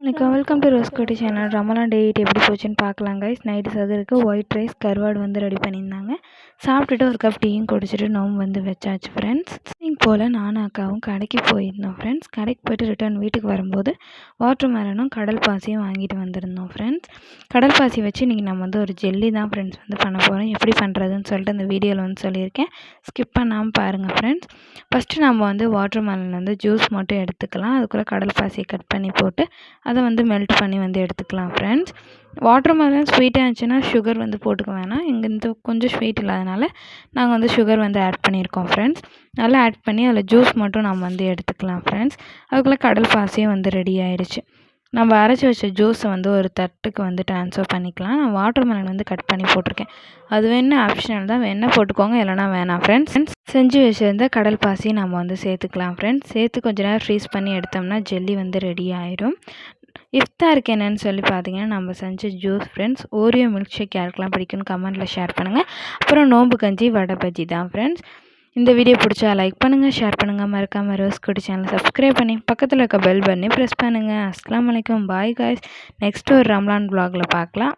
Welcome to ரோஸ்கோட்டி channel. Ramalan day எப்படி போச்சுன்னு பார்க்கலாம் கைஸ். நைட்டு சதுருக்கு ஒயிட் ரைஸ் கருவாடு வந்து ரெடி பண்ணியிருந்தாங்க. சாப்பிட்டுட்டு ஒரு கப் டீயும் குடிச்சிட்டு நோம்பு வந்து வச்சாச்சு ஃப்ரெண்ட்ஸ். போல் நானும் அக்காவும் கடைக்கு போயிருந்தோம் ஃப்ரெண்ட்ஸ். கடைக்கு போய்ட்டு ரிட்டர்ன் வீட்டுக்கு வரும்போது வாட்டர் மெலனும் கடல் பாசியும் வாங்கிட்டு வந்திருந்தோம் ஃப்ரெண்ட்ஸ். கடல் பாசி வச்சு இன்றைக்கி நம்ம வந்து ஒரு ஜெல்லி தான் ஃப்ரெண்ட்ஸ் வந்து பண்ண போகிறோம். எப்படி பண்ணுறதுன்னு சொல்லிட்டு இந்த வீடியோவில் வந்து சொல்லியிருக்கேன். ஸ்கிப் பண்ணாமல் பாருங்கள் ஃப்ரெண்ட்ஸ். ஃபஸ்ட்டு நம்ம வந்து வாட்டர் மெலன் வந்து ஜூஸ் மட்டும் எடுத்துக்கலாம். அதுக்குள்ளே கடல் பாசியை கட் பண்ணி போட்டு அதை வந்து மெல்ட் பண்ணி வந்து எடுத்துக்கலாம் ஃப்ரெண்ட்ஸ். வாட்டர் மெலன் ஸ்வீட்டாக இருந்துச்சுன்னா சுகர் வந்து போட்டுக்க வேணாம். எங்கள் கொஞ்சம் ஸ்வீட் இல்லாதனால நாங்கள் வந்து சுகர் வந்து ஆட் பண்ணியிருக்கோம் ஃப்ரெண்ட்ஸ். நல்லா ஆட் பண்ணி அதில் ஜூஸ் மட்டும் நம்ம வந்து எடுத்துக்கலாம் ஃப்ரெண்ட்ஸ். அதுக்குள்ளே கடல் பாசியும் வந்து ரெடி ஆகிடுச்சு. நம்ம அரைச்சி வச்ச ஜூஸை வந்து ஒரு தட்டுக்கு வந்து ட்ரான்ஸ்ஃபர் பண்ணிக்கலாம். நான் வாட்டர் மெலன் வந்து கட் பண்ணி போட்டிருக்கேன். அது வேணால் ஆப்ஷனல் தான், வேணால் போட்டுக்கோங்க, இல்லைனா வேணாம் ஃப்ரெண்ட்ஸ். செஞ்சு வச்சுருந்த கடல் பாசி நம்ம வந்து சேர்த்துக்கலாம் ஃப்ரெண்ட்ஸ். சேர்த்து கொஞ்ச நேரம் ஃப்ரீஸ் பண்ணி எடுத்தோம்னா ஜெல்லி வந்து ரெடி ஆகிடும். இஃப்தாருக்கு என்னென்னு சொல்லி பார்த்தீங்கன்னா நம்ம செஞ்ச juice friends. Oreo milk shake யாருக்கெல்லாம் பிடிக்குன்னு கமெண்ட்டில் ஷேர் பண்ணுங்கள். அப்புறம் நோம்பு கஞ்சி வடை பஜ்ஜி தான் ஃப்ரெண்ட்ஸ். இந்த வீடியோ பிடிச்சா லைக் பண்ணுங்கள், ஷேர் பண்ணுங்கள். மறக்காமல் ரோஸ்கோட்டி சேனல் சப்ஸ்கிரைப் பண்ணி பக்கத்தில் இருக்க பெல் பண்ணி ப்ரெஸ் பண்ணுங்கள். அஸ்ஸலாமு அலைக்கும், பாய் காய்ஸ். நெக்ஸ்ட் ஒரு ரம்லான் vlogல பார்க்கலாம்.